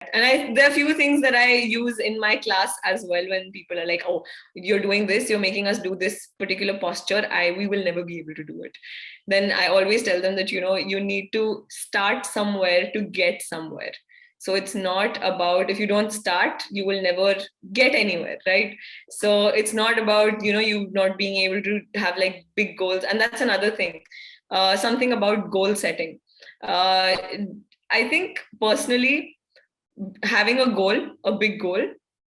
And there are a few things that I use in my class as well when people are like, oh, you're doing this, you're making us do this particular posture. We will never be able to do it. Then I always tell them that, you need to start somewhere to get somewhere. So it's not about, if you don't start, you will never get anywhere, right? So it's not about, you not being able to have like big goals. And that's another thing. Something about goal setting. I think personally, having a goal, a big goal,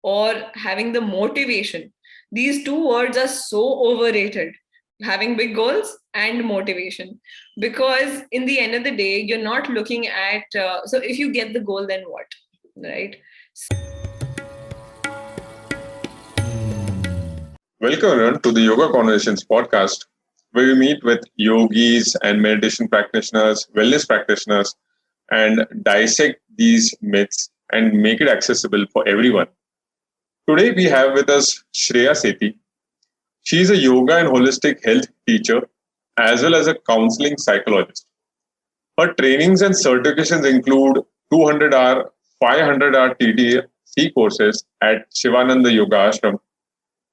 or having the motivation. These two words are so overrated. Having big goals and motivation. Because in the end of the day, you're not looking at, so if you get the goal, then what? Right? Welcome everyone to the Yoga Conversations podcast, where we meet with yogis and meditation practitioners, wellness practitioners, and dissect these myths and make it accessible for everyone. Today we have with us Shreya Sethi. She is a yoga and holistic health teacher as well as a counseling psychologist. Her trainings and certifications include 200-hour, 500-hour TTC courses at Sivananda Yoga Ashram,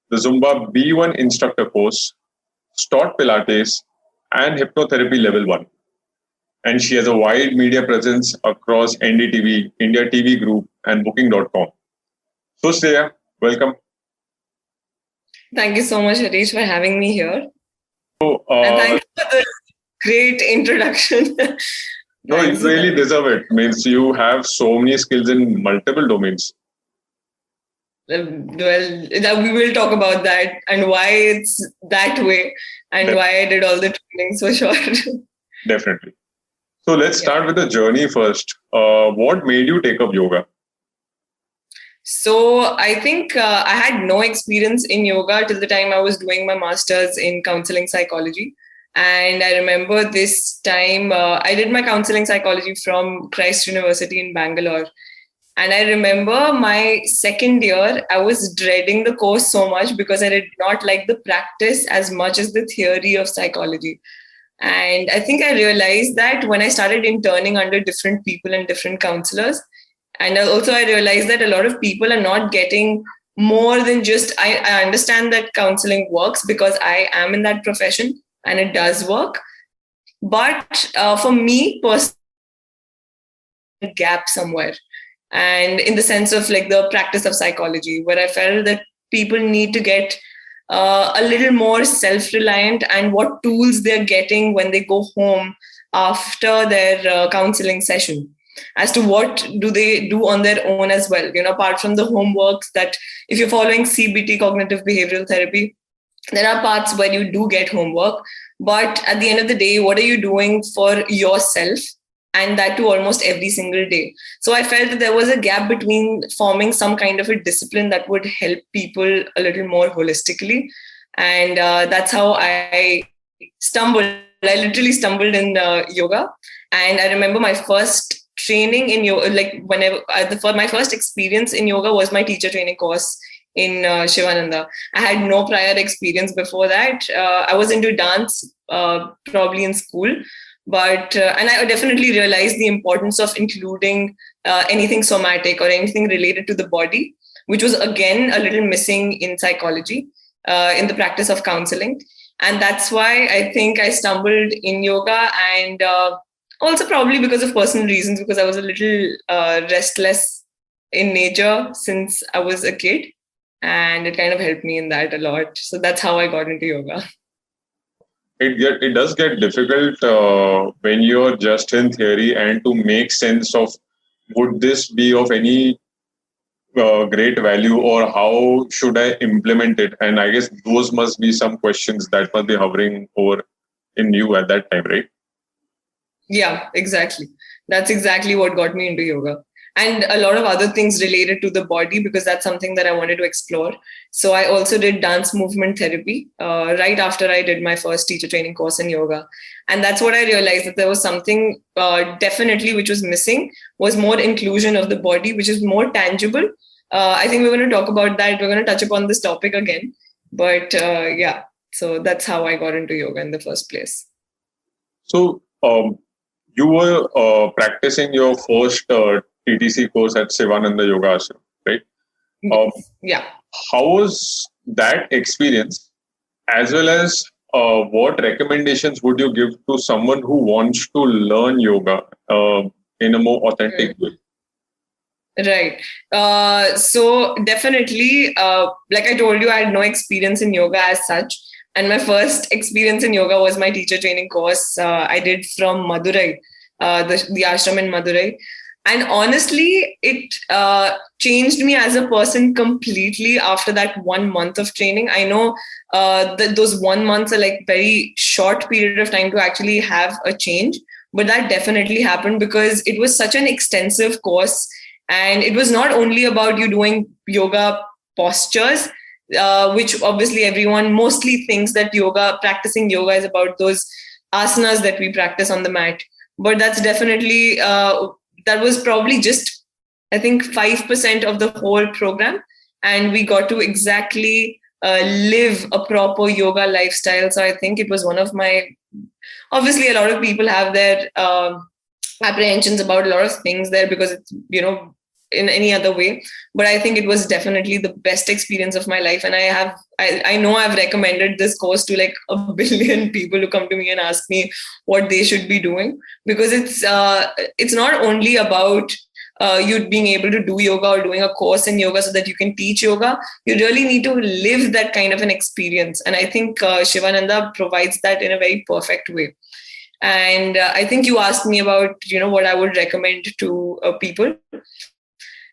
the Zumba B1 instructor course, Stott Pilates, and Hypnotherapy Level 1. And she has a wide media presence across NDTV, India TV Group, and Booking.com. So, Shreya, welcome. Thank you so much, Harish, for having me here. So, and thanks for the great introduction. No, you really deserve it. Means you have so many skills in multiple domains. Well, we will talk about that and why it's that way and why I did all the trainings for sure. Definitely. So let's start with the journey first. What made you take up yoga? So I think I had no experience in yoga till the time I was doing my master's in counseling psychology. And I remember this time I did my counseling psychology from Christ University in Bangalore. And I remember my second year, I was dreading the course so much because I did not like the practice as much as the theory of psychology. And I think I realized that when I started interning under different people and different counselors. And also I realized that a lot of people are not getting more than just, I understand that counseling works because I am in that profession and it does work. But for me personally, a gap somewhere. And in the sense of like the practice of psychology, where I felt that people need to get a little more self-reliant and what tools they're getting when they go home after their counseling session, as to what do they do on their own as well. Apart from the homeworks that if you're following CBT, cognitive behavioral therapy, there are parts where you do get homework. But at the end of the day, what are you doing for yourself? And that too almost every single day. So I felt that there was a gap between forming some kind of a discipline that would help people a little more holistically. And that's how I stumbled. I literally stumbled in yoga. And I remember my first training in yoga, like my first experience in yoga was my teacher training course in Sivananda. I had no prior experience before that. I was into dance probably in school. But, and I definitely realized the importance of including anything somatic or anything related to the body, which was again a little missing in psychology, in the practice of counseling. And that's why I think I stumbled in yoga, and also probably because of personal reasons, because I was a little restless in nature since I was a kid. And it kind of helped me in that a lot. So that's how I got into yoga. It does get difficult when you're just in theory and to make sense of would this be of any great value or how should I implement it? And I guess those must be some questions that must be hovering over in you at that time, right? Yeah, exactly. That's exactly what got me into yoga. And a lot of other things related to the body, because that's something that I wanted to explore. So I also did dance movement therapy right after I did my first teacher training course in yoga. And that's what I realized, that there was something definitely which was missing, was more inclusion of the body, which is more tangible. I think we're going to talk about that. We're going to touch upon this topic again. But yeah, so that's how I got into yoga in the first place. So you were practicing your first TTC course at Sivananda Yoga Ashram, right? Yeah. How was that experience, as well as what recommendations would you give to someone who wants to learn yoga in a more authentic way? Right. So definitely, like I told you, I had no experience in yoga as such. And my first experience in yoga was my teacher training course I did from Madurai, the ashram in Madurai. And honestly, it changed me as a person completely after that 1 month of training. I know that those 1 months are like very short period of time to actually have a change, but that definitely happened because it was such an extensive course. And it was not only about you doing yoga postures, which obviously everyone mostly thinks that practicing yoga is about those asanas that we practice on the mat. But that's definitely, that was probably just, I think, 5% of the whole program. And we got to exactly live a proper yoga lifestyle. So I think it was one of my, obviously a lot of people have their apprehensions about a lot of things there because it's, in any other way, but I think it was definitely the best experience of my life. And I know I've recommended this course to like a billion people who come to me and ask me what they should be doing, because it's not only about you being able to do yoga or doing a course in yoga so that you can teach yoga. You really need to live that kind of an experience, and I think Sivananda provides that in a very perfect way. And I think you asked me about what I would recommend to people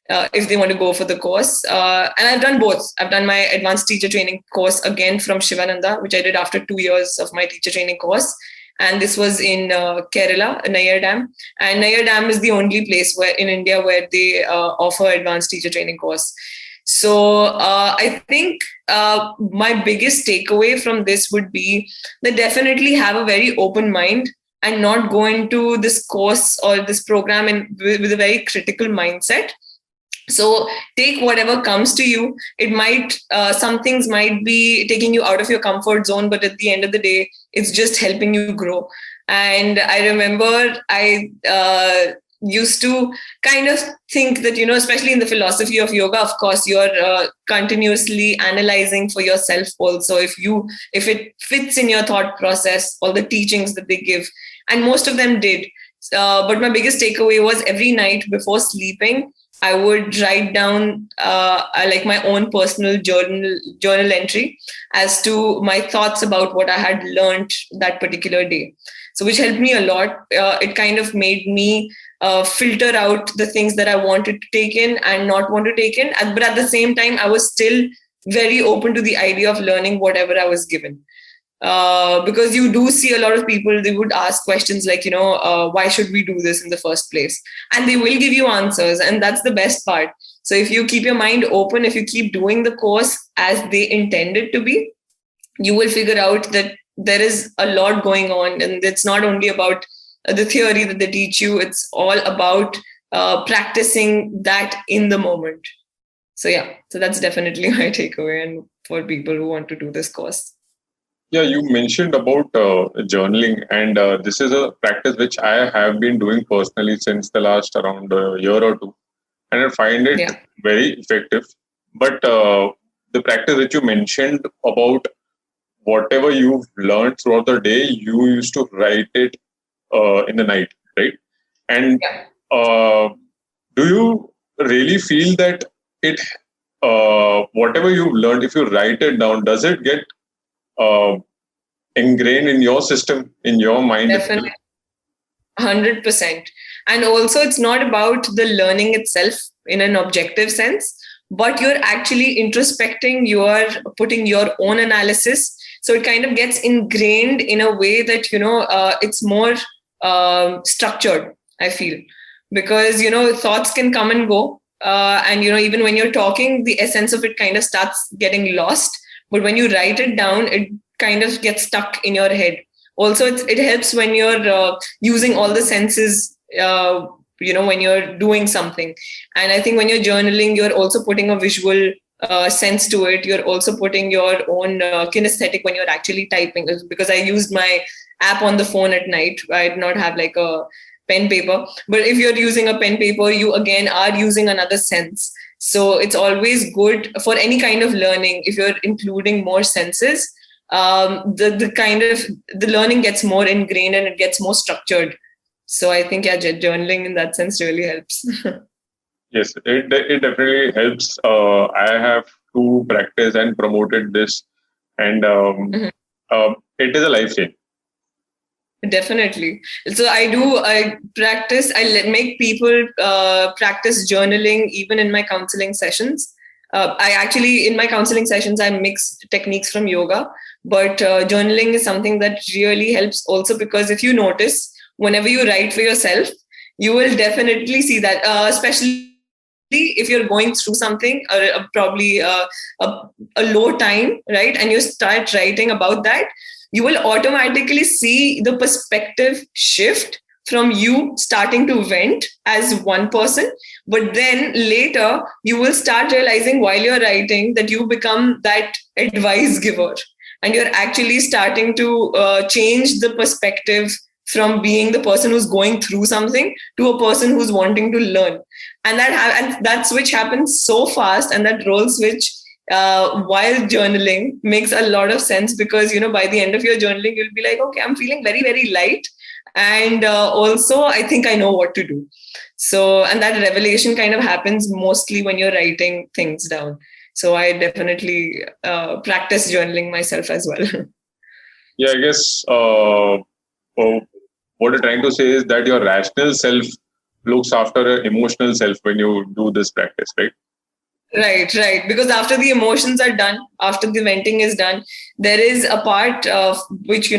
if they want to go for the course. And I've done both. I've done my advanced teacher training course again from Sivananda, which I did after 2 years of my teacher training course. And this was in Kerala, Nayar Dam. And Nayar Dam is the only place in India where they offer advanced teacher training course. So I think my biggest takeaway from this would be that definitely have a very open mind and not go into this course or this program with a very critical mindset. So take whatever comes to you. It might, some things might be taking you out of your comfort zone, but at the end of the day, it's just helping you grow. And I remember I used to kind of think that, especially in the philosophy of yoga, of course, you're continuously analyzing for yourself also if it fits in your thought process, all the teachings that they give. And most of them did. But my biggest takeaway was every night before sleeping, I would write down like my own personal journal entry as to my thoughts about what I had learned that particular day. So which helped me a lot. It kind of made me filter out the things that I wanted to take in and not want to take in. But at the same time, I was still very open to the idea of learning whatever I was given. Because you do see a lot of people, they would ask questions like, why should we do this in the first place? And they will give you answers. And that's the best part. So if you keep your mind open, if you keep doing the course as they intended to be, you will figure out that there is a lot going on. And it's not only about the theory that they teach you, it's all about practicing that in the moment. So yeah, so that's definitely my takeaway and for people who want to do this course. Yeah, you mentioned about journaling, and this is a practice which I have been doing personally since the last around a year or two, and I find it very effective. But the practice which you mentioned about whatever you've learned throughout the day, you used to write it in the night, right? And do you really feel that it, whatever you've learned, if you write it down, does it get ingrained in your system, in your mind? Definitely. 100%. And also, it's not about the learning itself in an objective sense, but you're actually introspecting, you're putting your own analysis. So it kind of gets ingrained in a way that, it's more structured, I feel. Because, thoughts can come and go. And, even when you're talking, the essence of it kind of starts getting lost. But when you write it down, it kind of gets stuck in your head. Also, it helps when you're using all the senses, when you're doing something. And I think when you're journaling, you're also putting a visual sense to it. You're also putting your own kinesthetic when you're actually typing. Because I used my app on the phone at night. I did not have like a pen paper. But if you're using a pen paper, you again are using another sense. So it's always good for any kind of learning. If you're including more senses, the learning gets more ingrained and it gets more structured. So I think journaling in that sense really helps. Yes, it definitely helps. I have to practice and promoted this, and it is a life change. Definitely. So I practice, make people practice journaling even in my counseling sessions. In my counseling sessions, I mix techniques from yoga, but journaling is something that really helps also, because if you notice, whenever you write for yourself, you will definitely see that, especially if you're going through something, or probably a low time, right? And you start writing about that, you will automatically see the perspective shift from you starting to vent as one person. But then later, you will start realizing while you're writing that you become that advice giver. And you're actually starting to change the perspective from being the person who's going through something to a person who's wanting to learn. And that switch happens so fast, and that role switch while journaling makes a lot of sense, because by the end of your journaling you'll be like, okay, I'm feeling very, very light, and also I think I know what to do. So, and that revelation kind of happens mostly when you're writing things down. So I definitely practice journaling myself as well. Yeah, I guess what you're trying to say is that your rational self looks after your emotional self when you do this practice, right? Right. Because after the emotions are done, after the venting is done, there is a part of which,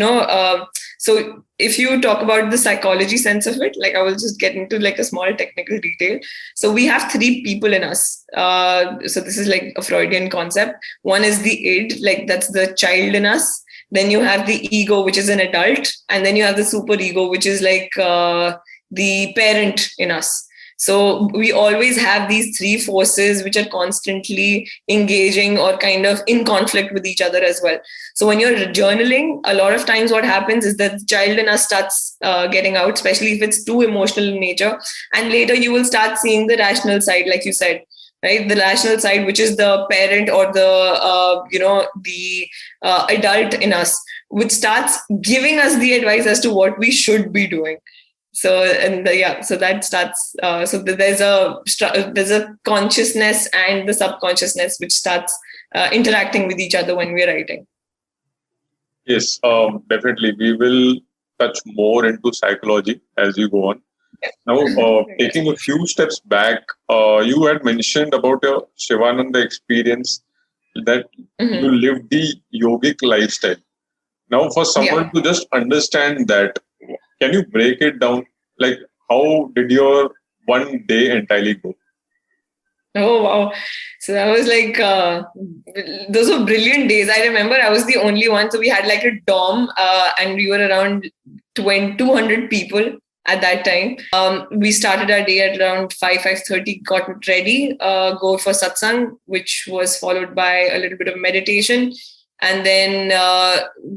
so if you talk about the psychology sense of it, like I will just get into like a small technical detail. So we have three people in us. So this is like a Freudian concept. One is the id, like that's the child in us. Then you have the ego, which is an adult. And then you have the super ego, which is like the parent in us. So we always have these three forces which are constantly engaging or kind of in conflict with each other as well. So when you're journaling, a lot of times what happens is that the child in us starts getting out, especially if it's too emotional in nature. And later you will start seeing the rational side, like you said, right? The rational side, which is the parent or the adult in us, which starts giving us the advice as to what we should be doing. So so that starts. So there's a consciousness and the subconsciousness which starts interacting with each other when we're writing. Yes, definitely. We will touch more into psychology as you go on. Now, taking a few steps back, you had mentioned about your Sivananda experience that you lived the yogic lifestyle. Now, for someone to just understand that, can you break it down? Like, how did your one day entirely go? Oh, wow. So that was like, those were brilliant days. I remember I was the only one. So we had like a dorm and we were around 200 people at that time. We started our day at around 5:30, got ready, go for satsang, which was followed by a little bit of meditation. And then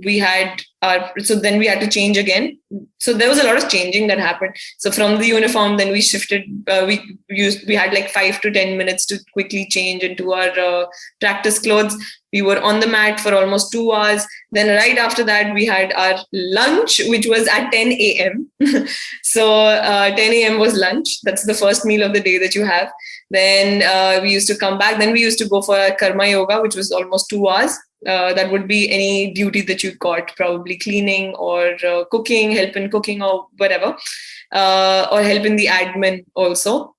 we had to change again. So there was a lot of changing that happened. So from the uniform, then we shifted. We had like 5 to 10 minutes to quickly change into our practice clothes. We were on the mat for almost 2 hours. Then right after that, we had our lunch, which was at 10 a.m. So 10 a.m. was lunch. That's the first meal of the day that you have. Then we used to come back. Then we used to go for karma yoga, which was almost 2 hours. That would be any duty that you got, probably cleaning or cooking, help in cooking or whatever, or help in the admin also.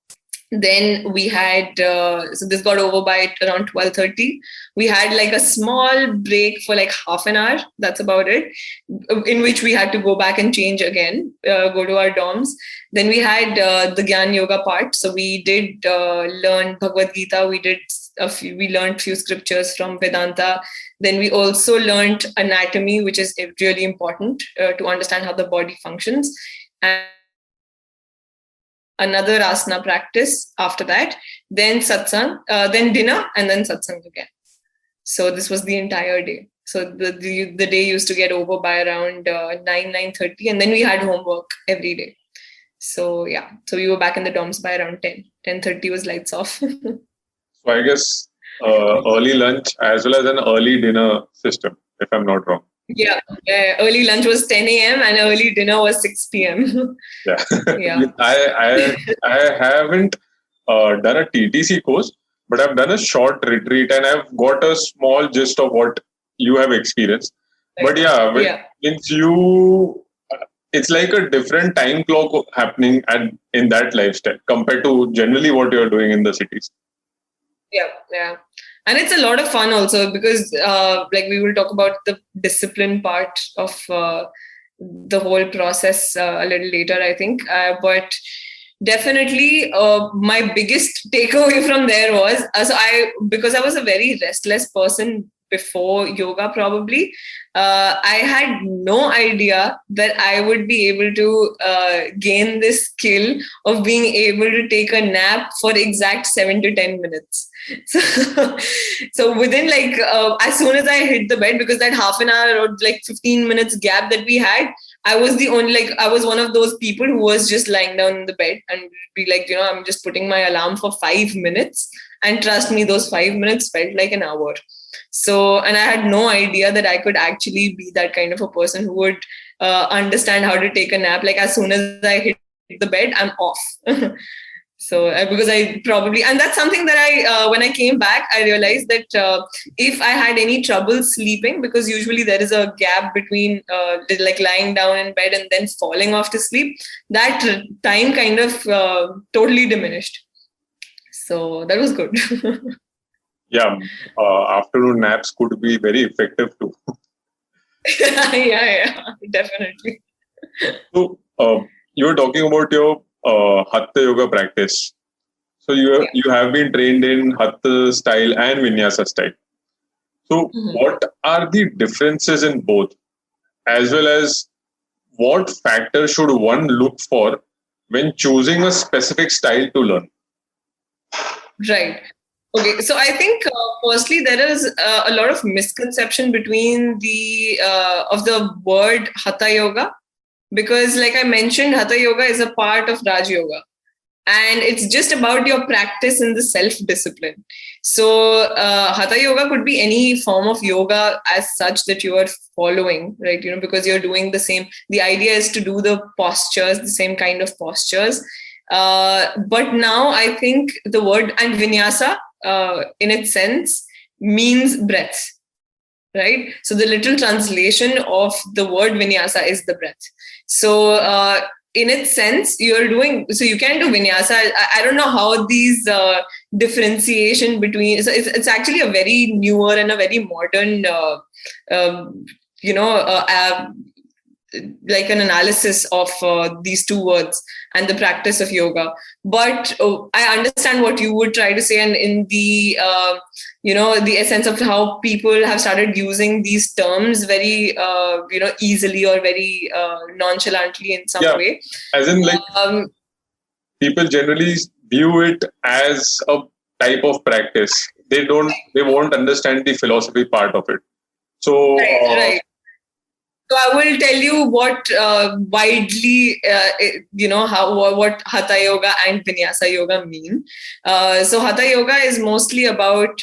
Then we had, so this got over by around 12:30. We had like a small break for like half an hour. That's about it, in which we had to go back and change again, go to our dorms. Then we had the Gyan Yoga part. So we did learn Bhagavad Gita. We learned few scriptures from Vedanta. Then we also learned anatomy, which is really important to understand how the body functions. And another asana practice after that, then satsang, then dinner, and then satsang again. So this was the entire day. So the day used to get over by around 9:30, and then we had homework every day. So yeah, so we were back in the dorms by around 10:30 was lights off. So I guess early lunch as well as an early dinner system, if I'm not wrong. Yeah, early lunch was 10 a.m. and early dinner was 6 p.m. Yeah. Yeah. I haven't done a TTC course, but I've done a short retreat and I've got a small gist of what you have experienced. But yeah, it's it's like a different time clock happening in that lifestyle compared to generally what you're doing in the cities. Yeah. And it's a lot of fun also because like we will talk about the discipline part of the whole process a little later, I think. But definitely my biggest takeaway from there was, because I was a very restless person before yoga probably, I had no idea that I would be able to gain this skill of being able to take a nap for exact 7 to 10 minutes. So within like as soon as I hit the bed, because that half an hour or like 15 minutes gap that we had, I was one of those people who was just lying down in the bed and be like, I'm just putting my alarm for 5 minutes, and trust me, those 5 minutes felt like an hour. So, and I had no idea that I could actually be that kind of a person who would understand how to take a nap. Like as soon as I hit the bed, I'm off. So because and that's something that when I came back, I realized that if I had any trouble sleeping, because usually there is a gap between like lying down in bed and then falling off to sleep, that time kind of totally diminished. So that was good. Yeah, afternoon naps could be very effective too. Yeah, definitely. So you were talking about your Hatha yoga practice. So you have been trained in Hatha style and Vinyasa style. So what are the differences in both, as well as what factors should one look for when choosing a specific style to learn? Right. Okay, so I think firstly there is a lot of misconception between of the word Hatha yoga, because like I mentioned, Hatha yoga is a part of Raj yoga, and it's just about your practice in the self-discipline. So Hatha yoga could be any form of yoga as such that you are following, right? Because you're doing the same. The idea is to do the postures, the same kind of postures. But now I think the word, and Vinyasa in its sense means breath, right? So the literal translation of the word Vinyasa is the breath. So in its sense, so you can do Vinyasa. I don't know how these differentiation between, so it's actually a very newer and a very modern, like an analysis of these two words and the practice of yoga. But I understand what you would try to say, and in the the essence of how people have started using these terms very easily or very nonchalantly in some way. As in, like, people generally view it as a type of practice. They won't understand the philosophy part of it. So right. So I will tell you what widely, what Hatha yoga and Vinyasa yoga mean. So Hatha yoga is mostly about,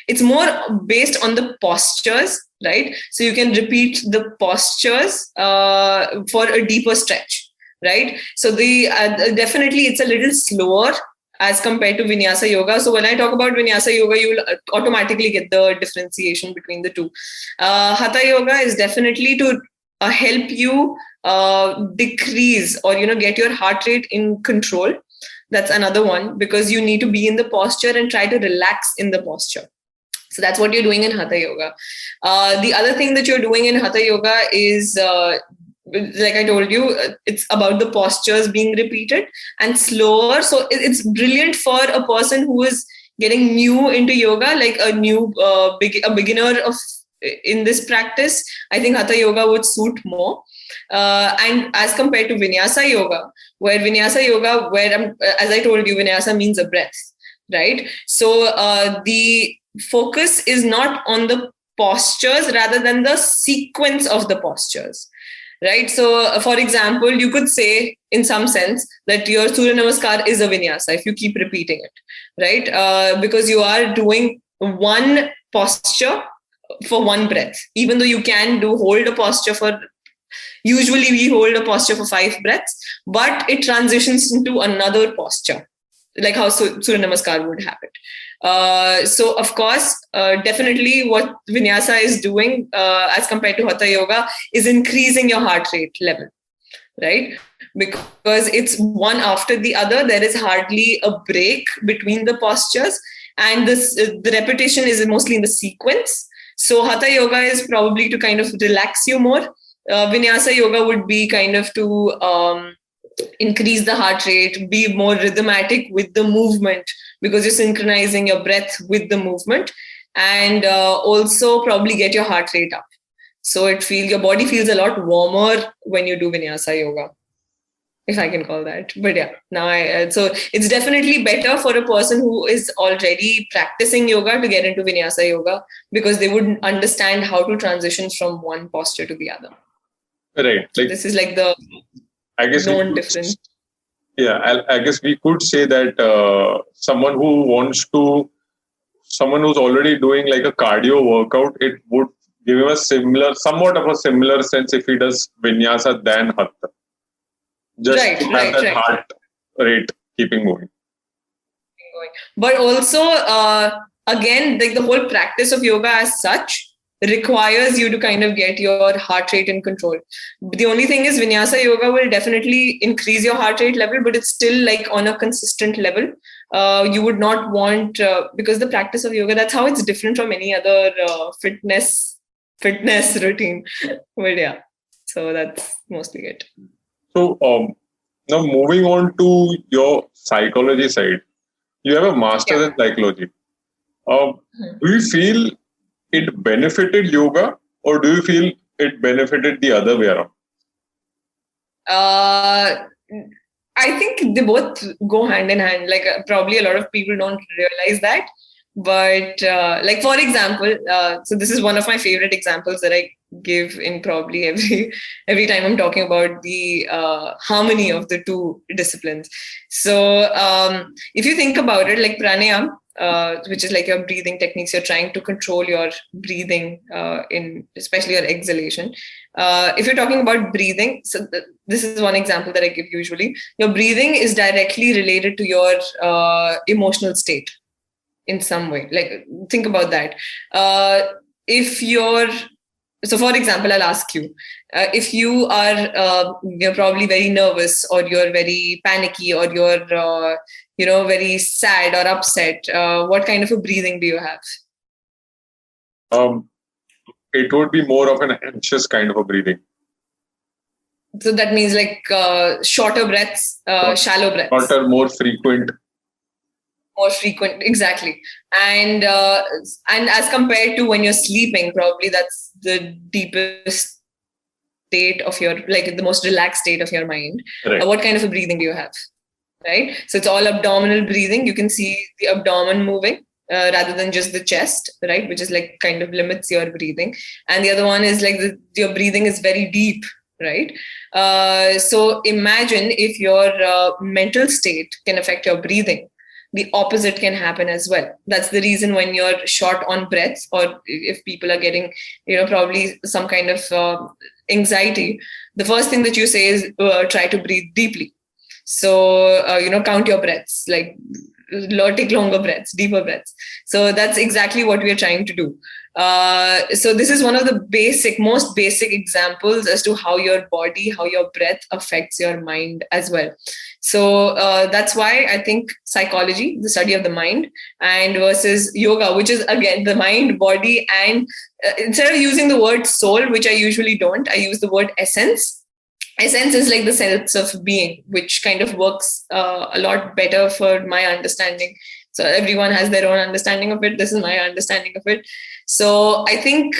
it's more based on the postures, right? So you can repeat the postures for a deeper stretch, right? So definitely it's a little slower as compared to Vinyasa yoga. So when I talk about Vinyasa yoga, you will automatically get the differentiation between the two. Hatha yoga is definitely to help you decrease or, get your heart rate in control. That's another one, because you need to be in the posture and try to relax in the posture. So that's what you're doing in Hatha yoga. The other thing that you're doing in Hatha yoga is, like I told you, it's about the postures being repeated and slower. So it's brilliant for a person who is getting new into yoga, like a beginner in this practice. I think Hatha yoga would suit more. And as compared to Vinyasa yoga, where as I told you, Vinyasa means a breath, right? So the focus is not on the postures rather than the sequence of the postures. right? So, for example, you could say in some sense that your Surya Namaskar is a Vinyasa if you keep repeating it, right? Because you are doing one posture for one breath, even though you can hold a posture for, usually we hold a posture for 5 breaths, but it transitions into another posture, like how Surya Namaskar would have it. So, of course, definitely what Vinyasa is doing as compared to Hatha Yoga is increasing your heart rate level, right? Because it's one after the other. There is hardly a break between the postures, and the repetition is mostly in the sequence. So Hatha Yoga is probably to kind of relax you more. Vinyasa Yoga would be kind of to increase the heart rate, be more rhythmatic with the movement, because you're synchronizing your breath with the movement, and also probably get your heart rate up. So your body feels a lot warmer when you do Vinyasa Yoga, if I can call that. But yeah, so it's definitely better for a person who is already practicing yoga to get into Vinyasa Yoga, because they would understand how to transition from one posture to the other. Right. So this is like the known difference. Yeah, I guess we could say that someone who's already doing like a cardio workout, it would give him somewhat of a similar sense if he does Vinyasa than Hatha. Just to have that heart rate keeping moving. But also, again, like the whole practice of yoga as such requires you to kind of get your heart rate in control. The only thing is Vinyasa Yoga will definitely increase your heart rate level, but it's still like on a consistent level. You would not want, because the practice of yoga, that's how it's different from any other fitness routine. But yeah, so that's mostly it. So now moving on to your psychology side, you have a master's in psychology. Do you feel it benefited yoga, or do you feel it benefited the other way around? I think they both go hand in hand. Like probably a lot of people don't realize that. But like, for example, so this is one of my favorite examples that I give in probably every time I'm talking about the harmony of the two disciplines. So if you think about it, like pranayama, which is like your breathing techniques, you're trying to control your breathing in especially your exhalation. If you're talking about breathing, so this is one example that I give usually. Your breathing is directly related to your emotional state in some way. Like, think about that. So for example, I'll ask you, if you are, you're probably very nervous, or you're very panicky, or you're, very sad or upset, what kind of a breathing do you have? It would be more of an anxious kind of a breathing. So that means like shorter breaths, shallow breaths. Shorter, more frequent, exactly. And as compared to when you're sleeping, probably that's the deepest state of your, like the most relaxed state of your mind. Right. What kind of a breathing do you have? Right, so it's all abdominal breathing. You can see the abdomen moving rather than just the chest, right, which is like kind of limits your breathing. And the other one is like your breathing is very deep, right? So imagine if your mental state can affect your breathing, the opposite can happen as well. That's the reason when you're short on breaths, or if people are getting, probably some kind of anxiety, the first thing that you say is try to breathe deeply. So, count your breaths, like take longer breaths, deeper breaths. So that's exactly what we are trying to do. So this is one of the most basic examples as to how your body, how your breath affects your mind as well. So that's why I think psychology, the study of the mind, and versus yoga, which is again the mind, body, and instead of using the word soul, which I usually don't, I use the word essence. Essence is like the sense of being, which kind of works a lot better for my understanding. So everyone has their own understanding of it. This is my understanding of it. So I think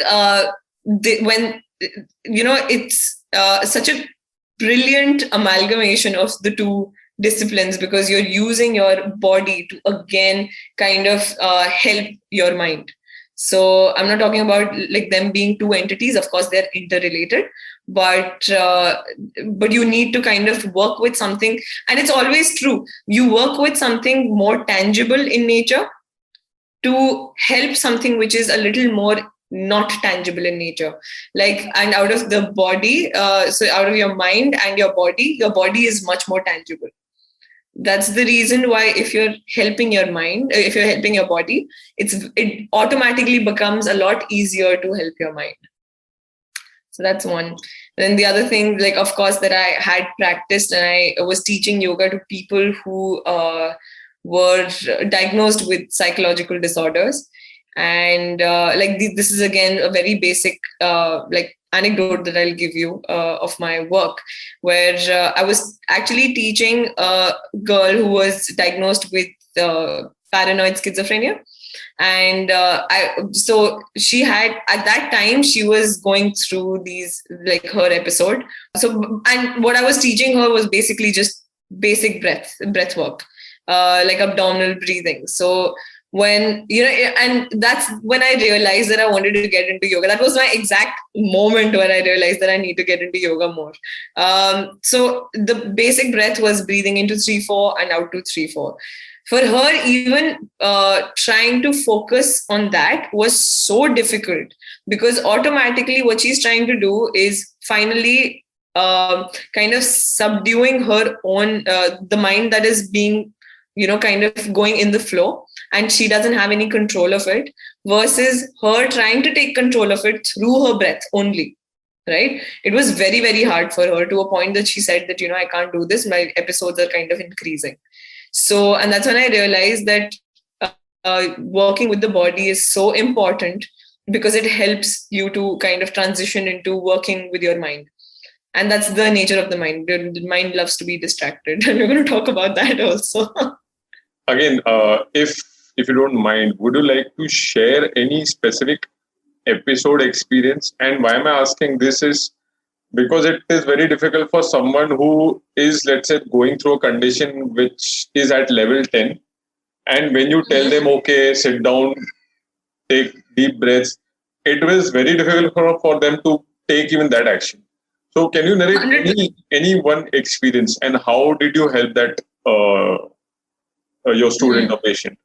it's such a brilliant amalgamation of the two disciplines, because you're using your body to again kind of help your mind. So I'm not talking about like them being two entities. Of course, they're interrelated, but you need to kind of work with something. And it's always true. You work with something more tangible in nature to help something which is a little more not tangible in nature. Like, and out of the body, so out of your mind and your body is much more tangible. That's the reason why if you're helping your mind, if you're helping your body, it automatically becomes a lot easier to help your mind. So that's one. Then the other thing, like, of course, that I had practiced, and I was teaching yoga to people who were diagnosed with psychological disorders. And this is again a very basic like anecdote that I'll give you of my work, where I was actually teaching a girl who was diagnosed with paranoid schizophrenia. And so she had, at that time, she was going through these, like, her episode. So, and what I was teaching her was basically just basic breath work, like abdominal breathing. So when, and that's when I realized that I wanted to get into yoga. That was my exact moment when I realized that I need to get into yoga more. So the basic breath was breathing into 3-4 and out to 3-4. For her, even trying to focus on that was so difficult, because automatically what she's trying to do is finally kind of subduing her own, the mind that is being, kind of going in the flow, and she doesn't have any control of it, versus her trying to take control of it through her breath only. Right? It was very, very hard for her, to a point that she said that, I can't do this. My episodes are kind of increasing. So, and that's when I realized that working with the body is so important, because it helps you to kind of transition into working with your mind. And that's the nature of the mind. The mind loves to be distracted. And we're going to talk about that also. Again, if you don't mind, would you like to share any specific episode experience? And why am I asking this is because it is very difficult for someone who is, let's say, going through a condition which is at level 10. And when you tell them, okay, sit down, take deep breaths, it was very difficult for them to take even that action. So can you narrate any one experience, and how did you help that your student or patient?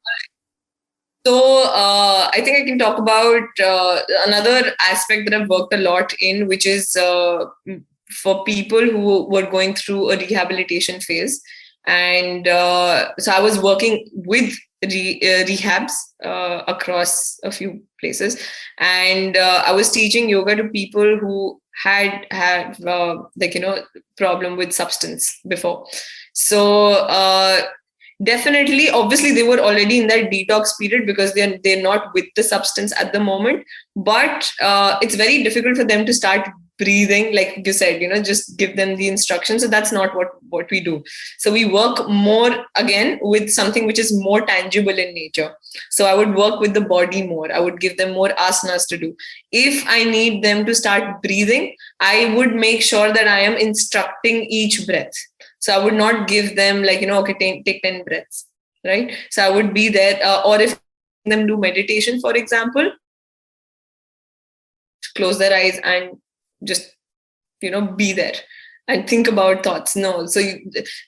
So I think I can talk about another aspect that I've worked a lot in, which is for people who were going through a rehabilitation phase. And so I was working with rehabs across a few places. And I was teaching yoga to people who had problem with substance before. So definitely, obviously, they were already in that detox period, because they're not with the substance at the moment. But it's very difficult for them to start breathing, like you said, just give them the instructions. So that's not what we do. So we work more, again, with something which is more tangible in nature. So I would work with the body more. I would give them more asanas to do. If I need them to start breathing, I would make sure that I am instructing each breath. So I would not give them like, okay, take 10 breaths, right? So I would be there. Or if them do meditation, for example, close their eyes and just, be there and think about thoughts. No. So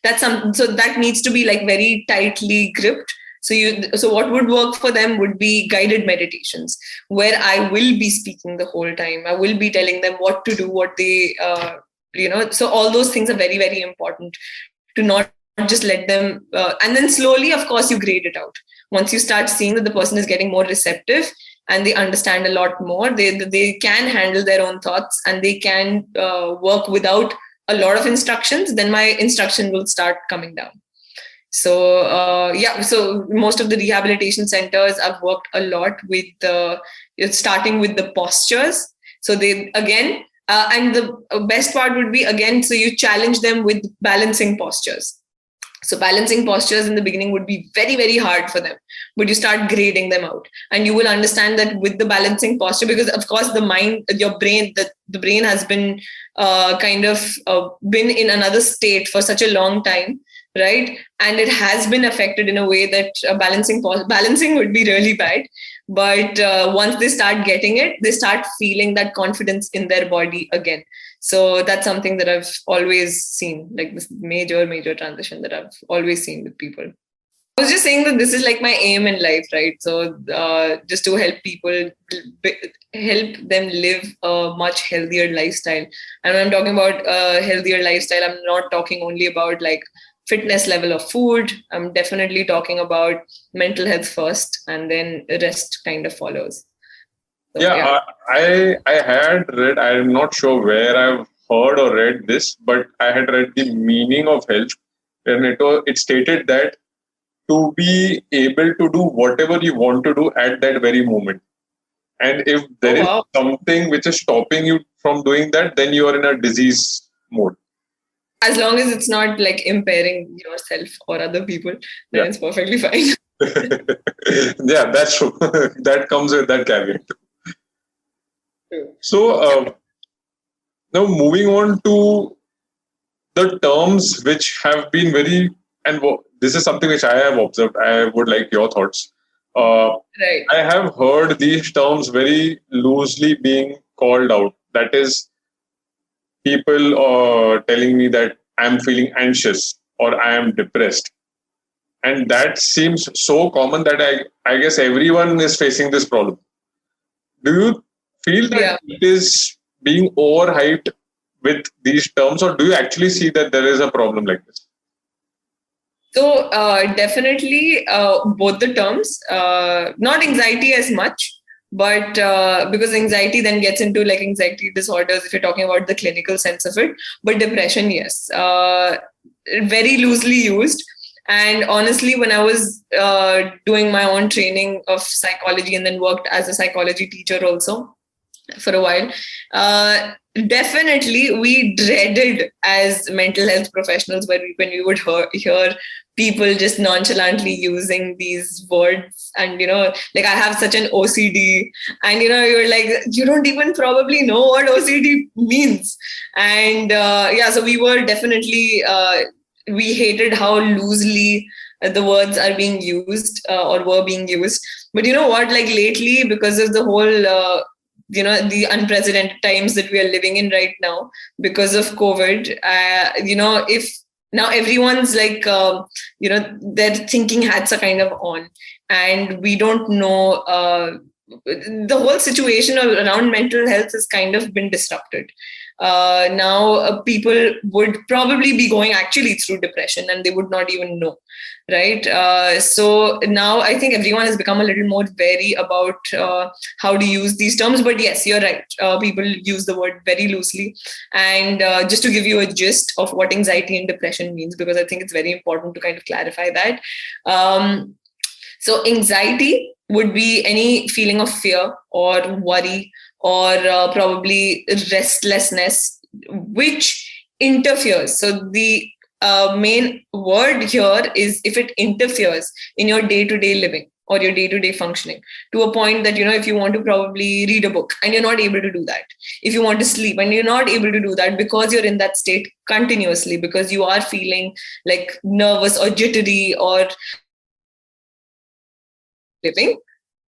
that needs to be like very tightly gripped. So what would work for them would be guided meditations, where I will be speaking the whole time. I will be telling them what to do, what they, so all those things are very, very important, to not just let them, and then slowly, of course, you grade it out. Once you start seeing that the person is getting more receptive and they understand a lot more, they can handle their own thoughts, and they can work without a lot of instructions, then my instruction will start coming down. So so most of the rehabilitation centers, I've worked a lot with starting with the postures. So they, again, and the best part would be, again, so you challenge them with balancing postures. So balancing postures in the beginning would be very, very hard for them, but you start grading them out, and you will understand that with the balancing posture, because of course the mind, your brain, the brain has been been in another state for such a long time, right? And it has been affected in a way that balancing would be really bad. But once they start getting it, they start feeling that confidence in their body again. So that's something that I've always seen, like this major transition that I've always seen with people. I was just saying that this is like my aim in life, right? So just to help people, help them live a much healthier lifestyle. And when I'm talking about a healthier lifestyle, I'm not talking only about like fitness level of food. I'm definitely talking about mental health first, and then the rest kind of follows. So, yeah. I had read, I'm not sure where I've heard or read this, but I had read the meaning of health, and it stated that to be able to do whatever you want to do at that very moment. And if there is something which is stopping you from doing that, then you are in a disease mode. As long as it's not like impairing yourself or other people, then it's perfectly fine. Yeah, that's true. That comes with that caveat. So now moving on to the terms which have been very, and this is something which I have observed. I would like your thoughts. Right. I have heard these terms very loosely being called out. That is, people telling me that I'm feeling anxious or I am depressed. And that seems so common that I guess everyone is facing this problem. Do you feel that it is being overhyped with these terms, or do you actually see that there is a problem like this? So definitely both the terms, not anxiety as much, but because anxiety then gets into like anxiety disorders if you're talking about the clinical sense of it. But depression, yes, very loosely used. And honestly, when I was doing my own training of psychology and then worked as a psychology teacher also for a while, definitely we dreaded as mental health professionals when we would hear people just nonchalantly using these words. And like I have such an OCD, and you're like, you don't even probably know what OCD means. And so we were definitely we hated how loosely the words are being used or were being used. But you know what, like lately, because of the whole the unprecedented times that we are living in right now because of COVID, if now everyone's like, their thinking hats are kind of on, and we don't know, the whole situation around mental health has kind of been disrupted. Now people would probably be going actually through depression and they would not even know, right? So now I think everyone has become a little more wary about how to use these terms. But yes, you're right. People use the word very loosely. And just to give you a gist of what anxiety and depression means, because I think it's very important to kind of clarify that. So anxiety would be any feeling of fear or worry or probably restlessness, which interferes. So the main word here is if it interferes in your day-to-day living or your day-to-day functioning to a point that, if you want to probably read a book and you're not able to do that, if you want to sleep and you're not able to do that because you're in that state continuously, because you are feeling like nervous or jittery or living,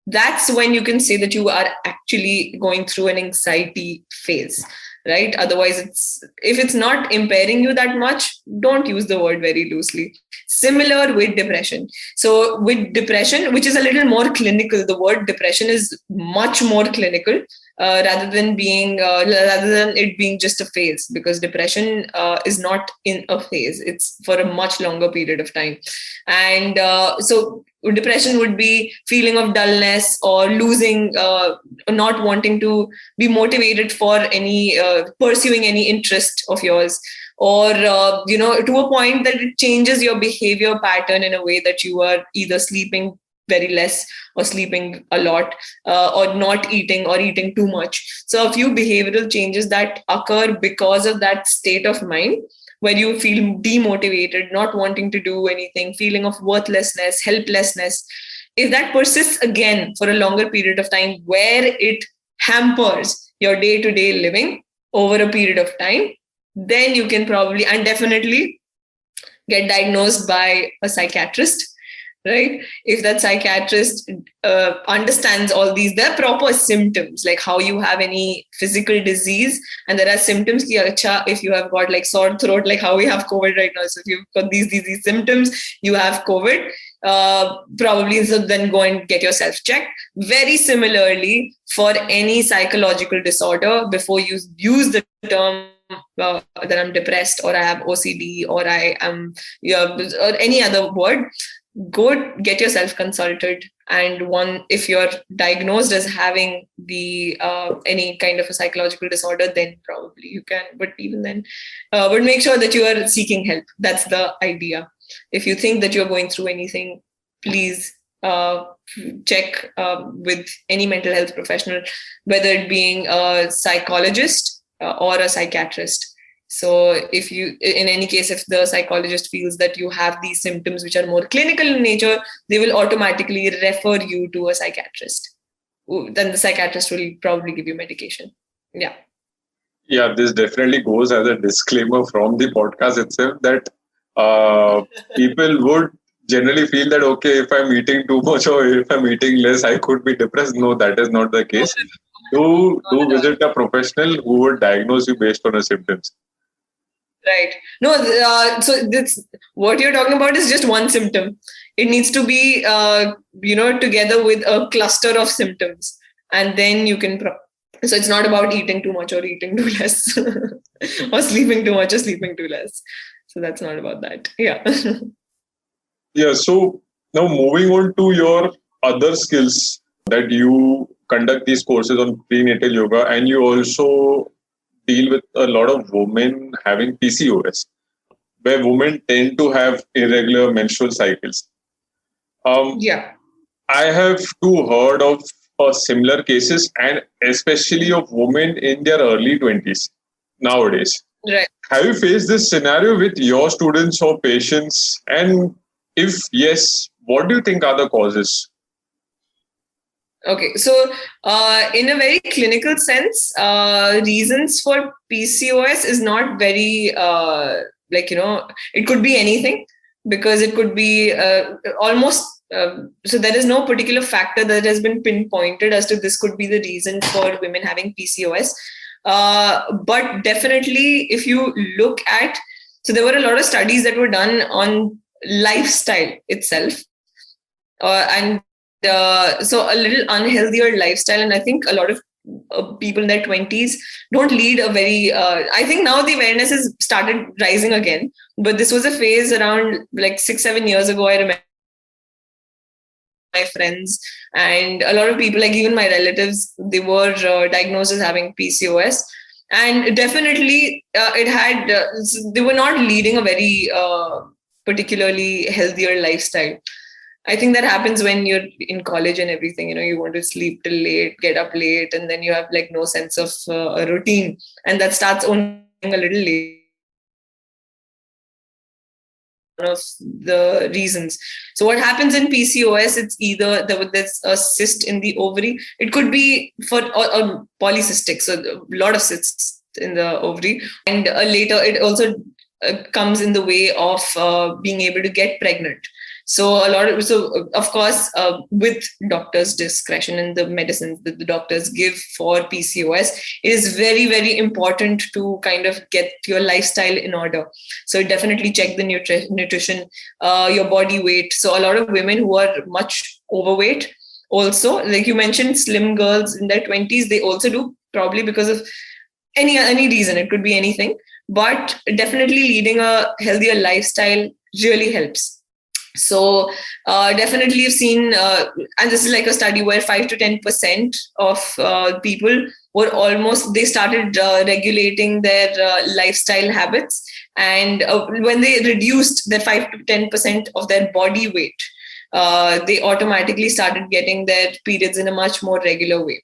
that's when you can say that you are actually going through an anxiety phase, right? Otherwise, if it's not impairing you that much, don't use the word very loosely. Similar with depression. So with depression, which is a little more clinical, the word depression is much more clinical rather than it being just a phase, because depression is not in a phase. It's for a much longer period of time. And so depression would be feeling of dullness or losing, not wanting to be motivated for any pursuing any interest of yours, or to a point that it changes your behavior pattern in a way that you are either sleeping very less or sleeping a lot, or not eating or eating too much. So a few behavioral changes that occur because of that state of mind, where you feel demotivated, not wanting to do anything, feeling of worthlessness, helplessness. If that persists again for a longer period of time, where it hampers your day-to-day living over a period of time, then you can probably, and definitely get diagnosed by a psychiatrist, right? If that psychiatrist understands all these, there are proper symptoms, like how you have any physical disease, and there are symptoms. If you have got like sore throat, like how we have COVID right now. So if you've got these symptoms, you have COVID. Probably, so then go and get yourself checked. Very similarly, for any psychological disorder, before you use the term that I'm depressed or I have OCD or I am, or any other word, go get yourself consulted. And if you're diagnosed as having the any kind of a psychological disorder, then probably you can. But even then, but make sure that you are seeking help. That's the idea. If you think that you're going through anything, please check with any mental health professional, whether it being a psychologist or a psychiatrist. So if you, in any case, if the psychologist feels that you have these symptoms which are more clinical in nature, they will automatically refer you to a psychiatrist. Then the psychiatrist will probably give you medication. Yeah. Yeah, this definitely goes as a disclaimer from the podcast itself that people would generally feel that, okay, if I'm eating too much or if I'm eating less, I could be depressed. No, that is not the case. Do visit a professional who would diagnose you based on your symptoms. Right. No, so this, what you're talking about is just one symptom. It needs to be, together with a cluster of symptoms. And then you can, so it's not about eating too much or eating too less or sleeping too much or sleeping too less. So that's not about that. Yeah. Yeah. So now moving on to your other skills, that you conduct these courses on prenatal yoga, and you also deal with a lot of women having PCOS, where women tend to have irregular menstrual cycles. Yeah. I have too heard of similar cases, and especially of women in their early 20s nowadays. Right. Have you faced this scenario with your students or patients? And if yes, what do you think are the causes? Okay, so in a very clinical sense, reasons for PCOS is not very, it could be anything, because it could be almost, so there is no particular factor that has been pinpointed as to this could be the reason for women having PCOS. But definitely, if you look at, so there were a lot of studies that were done on lifestyle itself, and so a little unhealthier lifestyle. And I think a lot of people in their 20s don't lead a very, I think now the awareness has started rising again, but this was a phase around like 6-7 years ago. I remember my friends and a lot of people, like even my relatives, they were diagnosed as having PCOS. And definitely they were not leading a very particularly healthier lifestyle. I think that happens when you're in college and everything, you want to sleep till late, get up late, and then you have like no sense of a routine. And that starts owning a little late. One of the reasons. So what happens in PCOS, it's either there's a cyst in the ovary. It could be or polycystic, so a lot of cysts in the ovary. And later it also comes in the way of being able to get pregnant. So of course, with doctors' discretion and the medicines that the doctors give for PCOS, it is very, very important to kind of get your lifestyle in order. So definitely check the nutrition, your body weight. So a lot of women who are much overweight also, like you mentioned, slim girls in their 20s, they also do, probably because of any reason. It could be anything, but definitely leading a healthier lifestyle really helps. So definitely you've seen, and this is like a study where 5 to 10% of people they started regulating their lifestyle habits. And when they reduced their 5 to 10% of their body weight, they automatically started getting their periods in a much more regular way,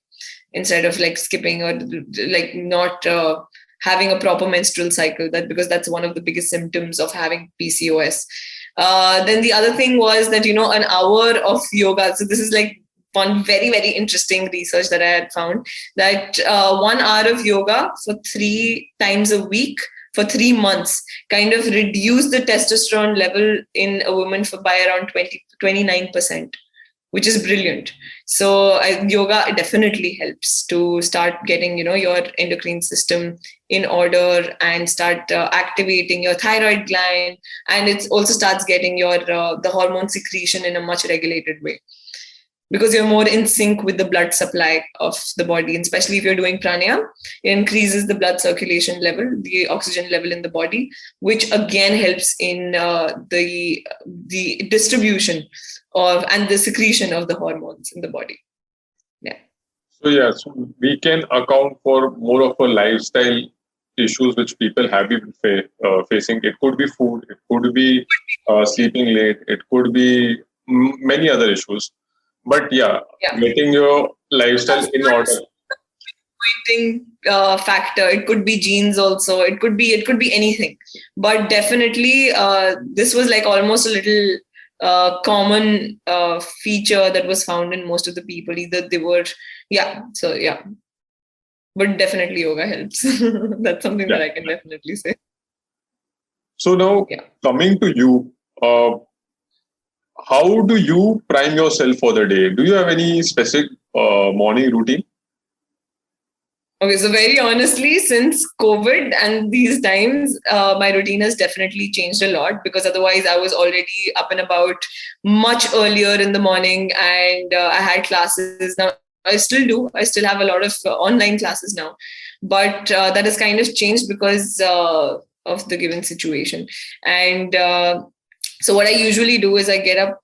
instead of like skipping or like not having a proper menstrual cycle, because that's one of the biggest symptoms of having PCOS. Then the other thing was that, an hour of yoga. So this is like one very, very interesting research that I had found, that 1 hour of yoga for 3 times a week for 3 months kind of reduced the testosterone level in a woman by around 29%, which is brilliant. So yoga definitely helps to start getting, your endocrine system in order and start activating your thyroid gland. And it also starts getting your the hormone secretion in a much regulated way, because you're more in sync with the blood supply of the body. And especially if you're doing pranayama, it increases the blood circulation level, the oxygen level in the body, which again helps in the distribution of and the secretion of the hormones in the body. So we can account for more of a lifestyle issues which people have been facing. It could be food, it could be sleeping late, it could be many other issues. But getting your lifestyle in order. Factor. It could be genes also. It could be anything. But definitely, this was like almost a little common feature that was found in most of the people. Either they were, But definitely yoga helps. That's something that I can definitely say. So now, coming to you, how do you prime yourself for the day? Do you have any specific morning routine? Okay, so very honestly, since COVID and these times, my routine has definitely changed a lot, because otherwise I was already up and about much earlier in the morning, and I had classes. Now I still do. I still have a lot of online classes now, but that has kind of changed because of the given situation. And so what I usually do is I get up.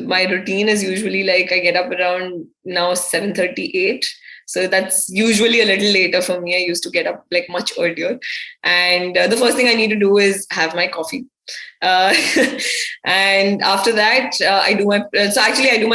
My routine is usually like I get up around now 7:38. So that's usually a little later for me. I used to get up like much earlier. And the first thing I need to do is have my coffee. And after that, I do my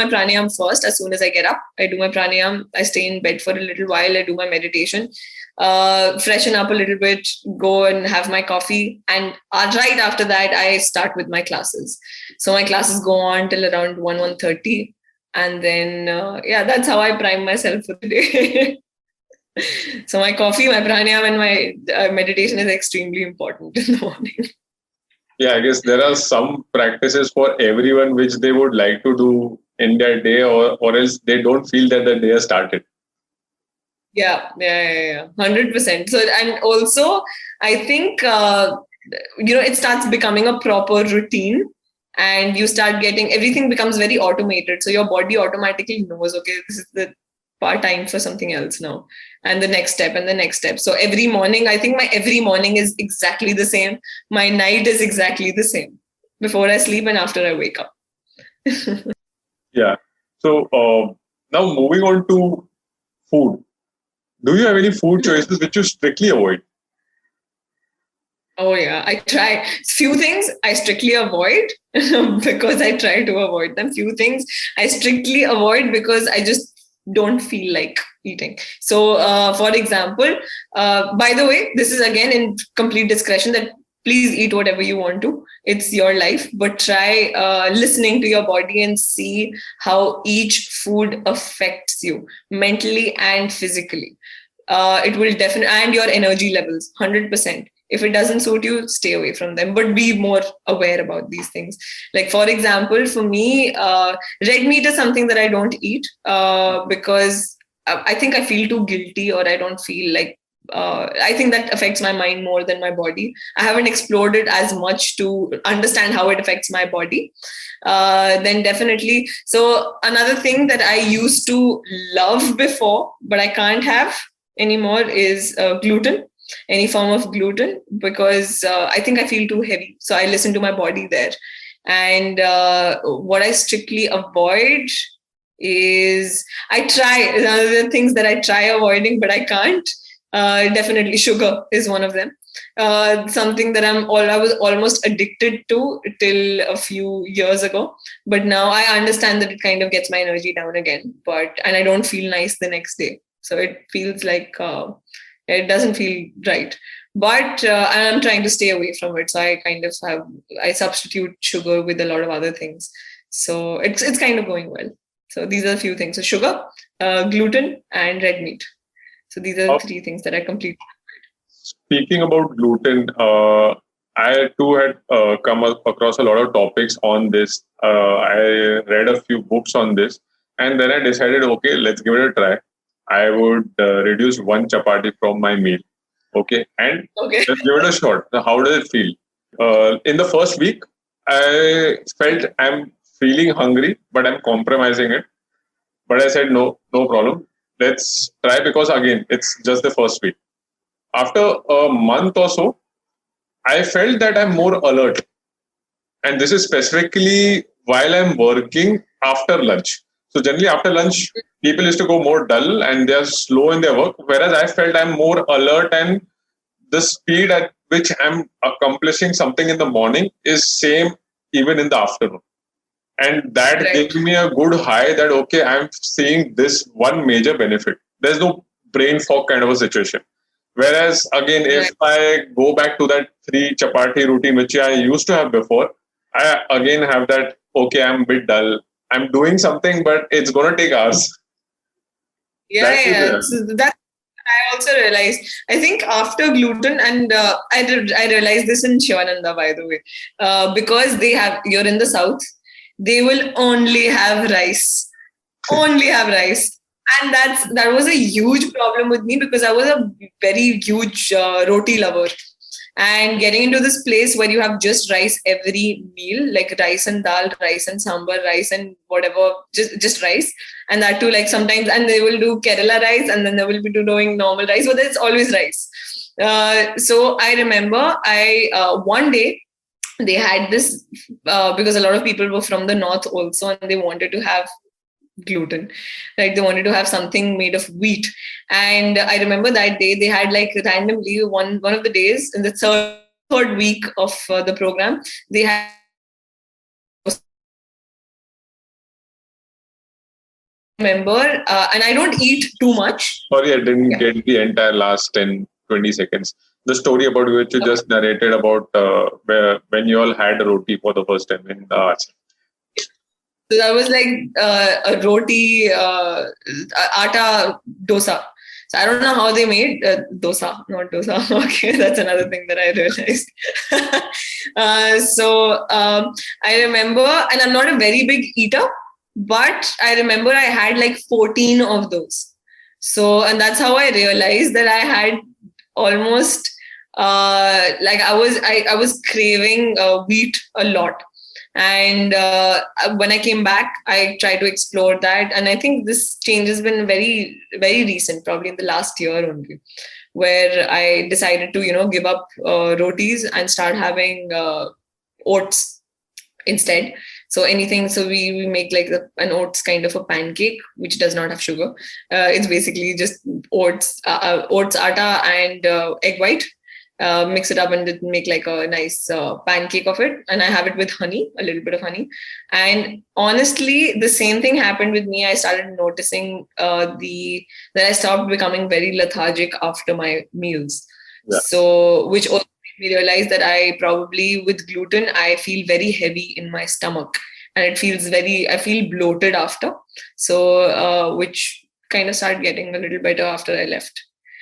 pranayam first. As soon as I get up, I do my pranayam. I stay in bed for a little while. I do my meditation, freshen up a little bit, go and have my coffee. And right after that, I start with my classes. So my classes go on till around 1:30. And then, that's how I prime myself for the day. So my coffee, my pranayam, and my meditation is extremely important in the morning. Yeah, I guess there are some practices for everyone which they would like to do in their day, or else they don't feel that the day has started. Yeah, 100%. So, and also, I think, it starts becoming a proper routine. And you start getting, everything becomes very automated. So your body automatically knows, okay, this is the time for something else now. And the next step and the next step. So every morning, I think my every morning is exactly the same. My night is exactly the same. Before I sleep and after I wake up. Yeah. So now moving on to food. Do you have any food choices which you strictly avoid? Oh, yeah, I try. Few things I strictly avoid because I try to avoid them. Few things I strictly avoid because I just don't feel like eating. So, for example, by the way, this is again in complete discretion that please eat whatever you want to. It's your life, but try listening to your body and see how each food affects you mentally and physically. It will definitely, and your energy levels, 100%. If it doesn't suit you, stay away from them, but be more aware about these things. Like, for example, for me, red meat is something that I don't eat because I think I feel too guilty, or I don't feel like, I think that affects my mind more than my body. I haven't explored it as much to understand how it affects my body. Then definitely. So another thing that I used to love before, but I can't have anymore is gluten. Any form of gluten, because I think I feel too heavy. So I listen to my body there. And what I strictly avoid is, I try, the things that I try avoiding, but I can't. Definitely sugar is one of them. Something that I was almost addicted to till a few years ago. But now I understand that it kind of gets my energy down again. And I don't feel nice the next day. So it feels like... it doesn't feel right, but I'm trying to stay away from it. So I substitute sugar with a lot of other things. So it's kind of going well. So these are a few things. So sugar, gluten, and red meat. So these are the three things that I completely avoid. speaking about gluten, I too had come across a lot of topics on this. I read a few books on this, and then I decided, okay, let's give it a try. I would reduce one chapati from my meal. Okay, and Okay. let's give it a shot. Now, how does it feel? In the first week, I felt I'm feeling hungry, but I'm compromising it. But I said, no, no problem. Let's try, because again, it's just the first week. After a month or so, I felt that I'm more alert. And this is specifically while I'm working after lunch. So generally after lunch, people used to go more dull and they're slow in their work. Whereas I felt I'm more alert, and the speed at which I'm accomplishing something in the morning is same even in the afternoon. And that Right. gave me a good high that, okay, I'm seeing this one major benefit. There's no brain fog kind of a situation. Whereas again, if Right. I go back to that 3 chapati routine, which I used to have before, I again have that, okay, I'm a bit dull. I'm doing something, but it's going to take hours. Yeah, That is, yeah. So that I also realized. I think after gluten, and I realized this in Shivananda, by the way, because you're in the south, they will only have rice, only have rice, and that was a huge problem with me because I was a very huge roti lover. And getting into this place where you have just rice every meal, like rice and dal, rice and sambar, rice and whatever, just rice, and that too, like sometimes, and they will do Kerala rice, and then they will be doing normal rice, but it's always rice. So I remember one day they had this because a lot of people were from the north also, and they wanted to have gluten, like they wanted to have something made of wheat. And I remember that day they had, like, randomly one of the days in the third week of the program, they had remember and I don't eat too much. sorry, I didn't Yeah. get the entire last 10, 20 seconds. The story about which you just narrated about when you all had roti for the first time in the ashram. So that was like a roti, atta dosa. So I don't know how they made dosa, not dosa. Okay, that's another thing that I realized. I remember, and I'm not a very big eater, but I remember I had like 14 of those. So, and that's how I realized that I had almost like I was craving wheat a lot. And when I came back, I tried to explore that. And I think this change has been very, very recent, probably in the last year only, where I decided to, give up rotis and start having oats instead. So anything, so we make like an oats kind of a pancake, which does not have sugar. It's basically just oats atta and egg white. Mix it up and make like a nice pancake of it. And I have it with honey, a little bit of honey. And honestly, the same thing happened with me. I started noticing that I stopped becoming very lethargic after my meals. Yeah. So, which also made me realize that I probably, with gluten, I feel very heavy in my stomach. And I feel bloated after. So, which kind of started getting a little better after I left.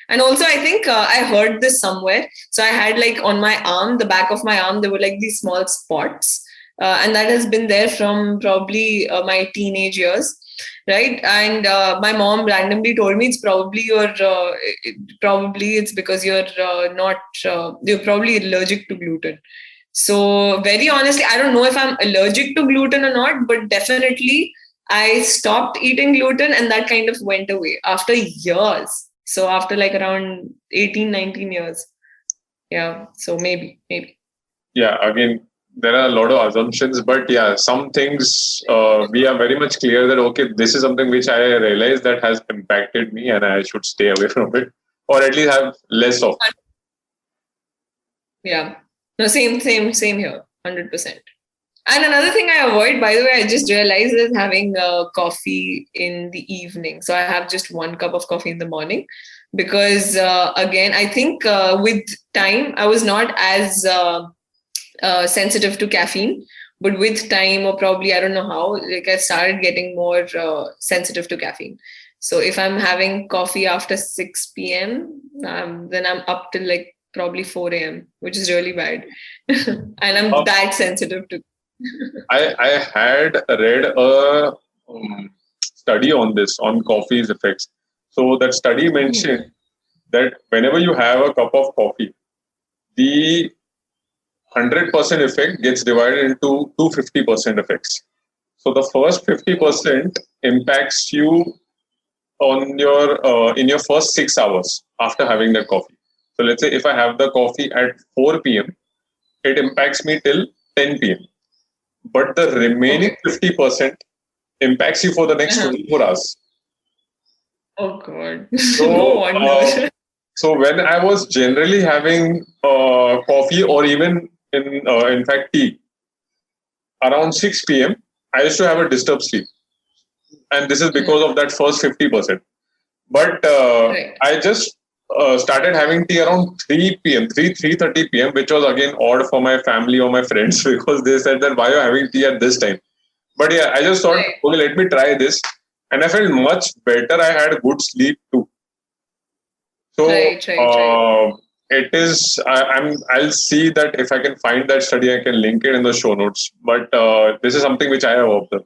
And also, I think I heard this somewhere. So I had, like, on my arm, the back of my arm, there were like these small spots. And that has been there from probably my teenage years. Right. And my mom randomly told me it's probably it's because you're you're probably allergic to gluten. So very honestly, I don't know if I'm allergic to gluten or not, but definitely I stopped eating gluten and that kind of went away after years. So after like around 18, 19 years. Yeah. So maybe. Yeah, again, there are a lot of assumptions, but yeah, some things we are very much clear that, okay, this is something which I realize that has impacted me and I should stay away from it, or at least have less of. Yeah. No, same here. 100%. And another thing I avoid, by the way, I just realized, is having coffee in the evening. So I have just 1 cup of coffee in the morning because, again, I think with time, I was not as sensitive to caffeine. But with time, or probably, I don't know how, like I started getting more sensitive to caffeine. So if I'm having coffee after 6 p.m., then I'm up till like probably 4 a.m., which is really bad. And I'm that sensitive to. I had read a study on this, on coffee's effects. So that study mentioned that whenever you have a cup of coffee, the 100% effect gets divided into 250% effects. So the first 50% impacts you on your in your first 6 hours after having that coffee. So let's say if I have the coffee at 4 p.m., it impacts me till 10 p.m. But the remaining 50% impacts you for the next 24 hours. Oh God! So, no wonder. So when I was generally having coffee or even in fact tea around 6 p.m., I used to have a disturbed sleep, and this is because of that first 50%. But I just started having tea around 3 p.m., 3:30 p.m., which was again odd for my family or my friends because they said that why are you having tea at this time? But yeah, I just thought, okay, let me try this, and I felt much better. I had good sleep too. So it is. I'll see that if I can find that study, I can link it in the show notes. But this is something which I have observed.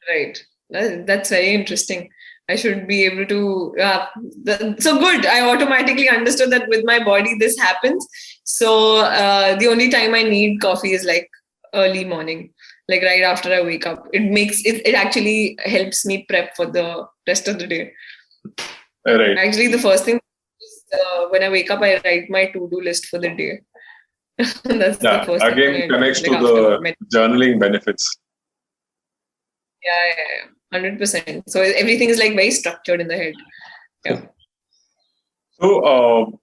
Right. That's very interesting. I should be able to. So good. I automatically understood that with my body this happens. So the only time I need coffee is like early morning, like right after I wake up. It actually helps me prep for the rest of the day. Right. Actually, the first thing is, when I wake up, I write my to-do list for the day. That's the first again thing. Connects to the journaling benefits. Yeah, 100%. So everything is like very structured in the head. Yeah. So,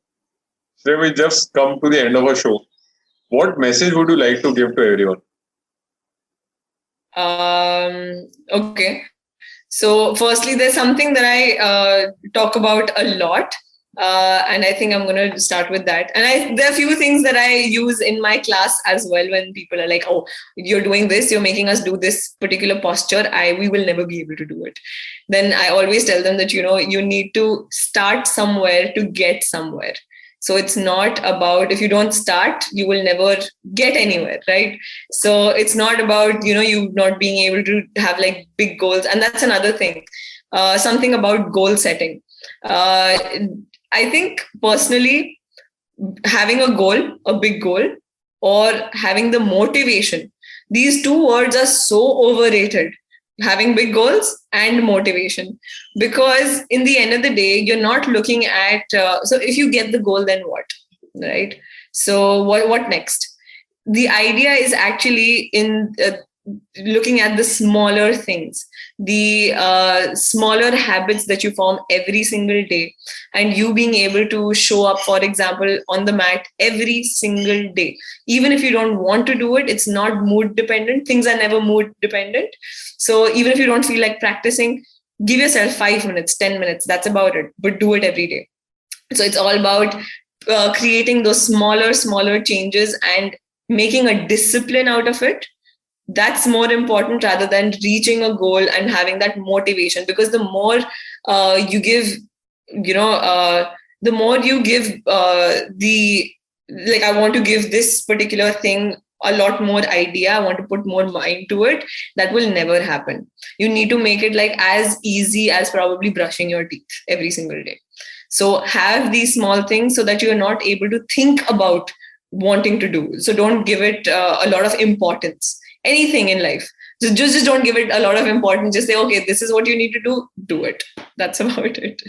we just come to the end of our show. What message would you like to give to everyone? Okay. So firstly, there's something that I talk about a lot. And I think I'm going to start with that. And there are a few things that I use in my class as well when people are like, oh, you're doing this, you're making us do this particular posture. We will never be able to do it. Then I always tell them that, you need to start somewhere to get somewhere. So it's not about, if you don't start, you will never get anywhere, right? So it's not about, you not being able to have like big goals. And that's another thing. Something about goal setting. I think personally, having a goal, a big goal, or having the motivation, these two words are so overrated. Having big goals and motivation, because in the end of the day, you're not looking at, so if you get the goal, then what, right? So what next? The idea is actually in looking at the smaller things, the smaller habits that you form every single day, and you being able to show up, for example, on the mat every single day. Even if you don't want to do it, it's not mood dependent. Things are never mood dependent. So even if you don't feel like practicing, give yourself 5 minutes, 10 minutes, that's about it, but do it every day. So it's all about creating those smaller changes and making a discipline out of it. That's more important rather than reaching a goal and having that motivation, because the more you give, the more you give I want to give this particular thing a lot more idea, I want to put more mind to it, that will never happen. You need to make it like as easy as probably brushing your teeth every single day. So have these small things so that you're not able to think about wanting to do. So don't give it a lot of importance. Anything in life, just don't give it a lot of importance. Just say, okay, this is what you need to do it. That's about it.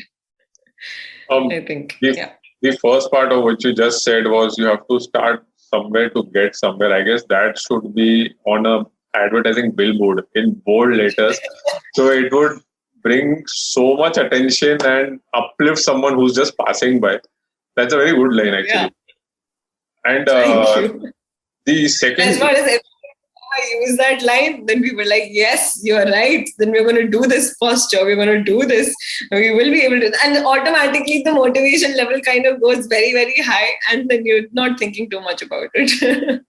I think. The first part of what you just said was you have to start somewhere to get somewhere. I guess that should be on a advertising billboard in bold letters. So it would bring so much attention and uplift someone who's just passing by. That's a very good line, actually. And the second, as far as I use that line, then we were like, yes, you're right. Then we're going to do this posture. We're going to do this. We will be able to. And automatically the motivation level kind of goes very, very high. And then you're not thinking too much about it.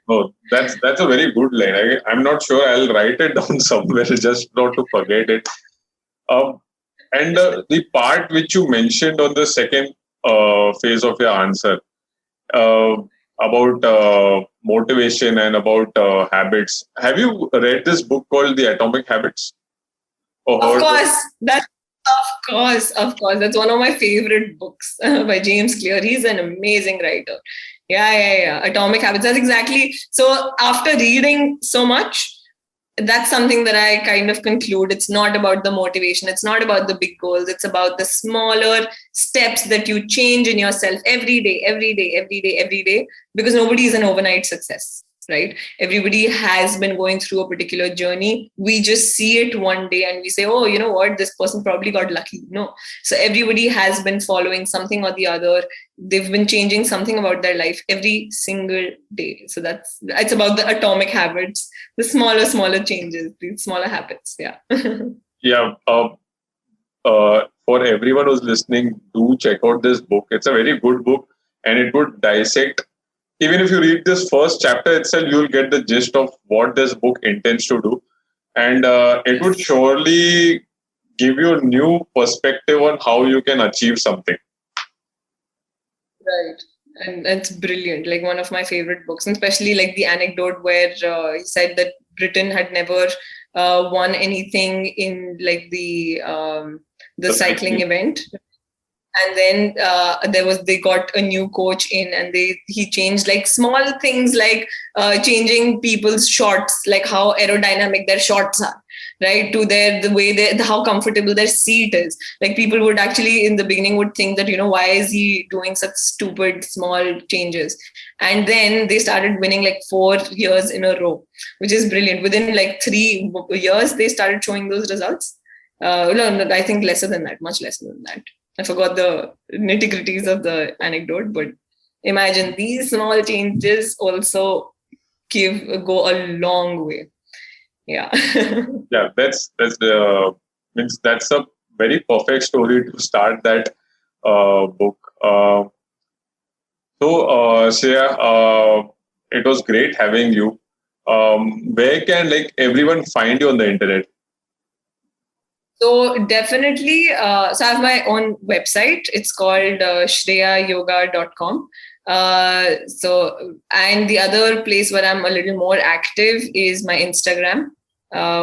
Oh, that's a very good line. I'm not sure. I'll write it down somewhere just not to forget it. And the part which you mentioned on the second phase of your answer about motivation and about habits. Have you read this book called The Atomic Habits? Of course, of course. That's one of my favorite books by James Clear. He's an amazing writer. Yeah. Atomic Habits. That's exactly. So after reading so much, that's something that I kind of conclude. It's not about the motivation. It's not about the big goals. It's about the smaller steps that you change in yourself every day, because nobody is an overnight success, right? Everybody has been going through a particular journey. We just see it one day and we say, oh, you know what? This person probably got lucky. No. So everybody has been following something or the other. They've been changing something about their life every single day. So it's about the atomic habits, the smaller changes, the smaller habits. Yeah. Yeah. For everyone who's listening, do check out this book. It's a very good book, and it would dissect. Even if you read this first chapter itself, you'll get the gist of what this book intends to do. And it would surely give you a new perspective on how you can achieve something. Right. And it's brilliant. Like one of my favorite books, and especially like the anecdote where he said that Britain had never won anything in like the cycling event. And then they got a new coach in, and he changed like small things like changing people's shorts, like how aerodynamic their shorts are, right? To the way how comfortable their seat is. Like people would actually in the beginning would think that, why is he doing such stupid small changes? And then they started winning like 4 years in a row, which is brilliant. Within like 3 years, they started showing those results. No, I think lesser than that, much lesser than that. I forgot the nitty-gritties of the anecdote, but imagine these small changes also go a long way. Yeah. Yeah, that's a very perfect story to start that book. Shreya, it was great having you. Where can everyone find you on the internet? So definitely, so I have my own website. It's called shreyayoga.com. And the other place where I'm a little more active is my Instagram,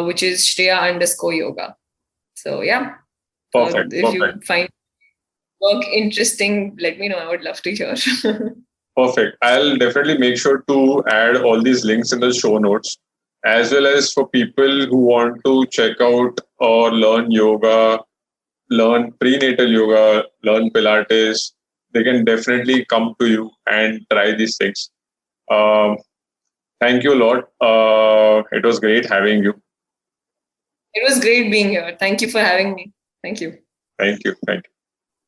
which is Shreya_yoga. So yeah. Perfect. If you find work interesting, let me know. I would love to hear. Perfect. I'll definitely make sure to add all these links in the show notes, as well as for people who want to check out or learn yoga, learn prenatal yoga, learn Pilates. They can definitely come to you and try these things. Thank you a lot. It was great having you. It was great being here. Thank you for having me. Thank you. Thank you.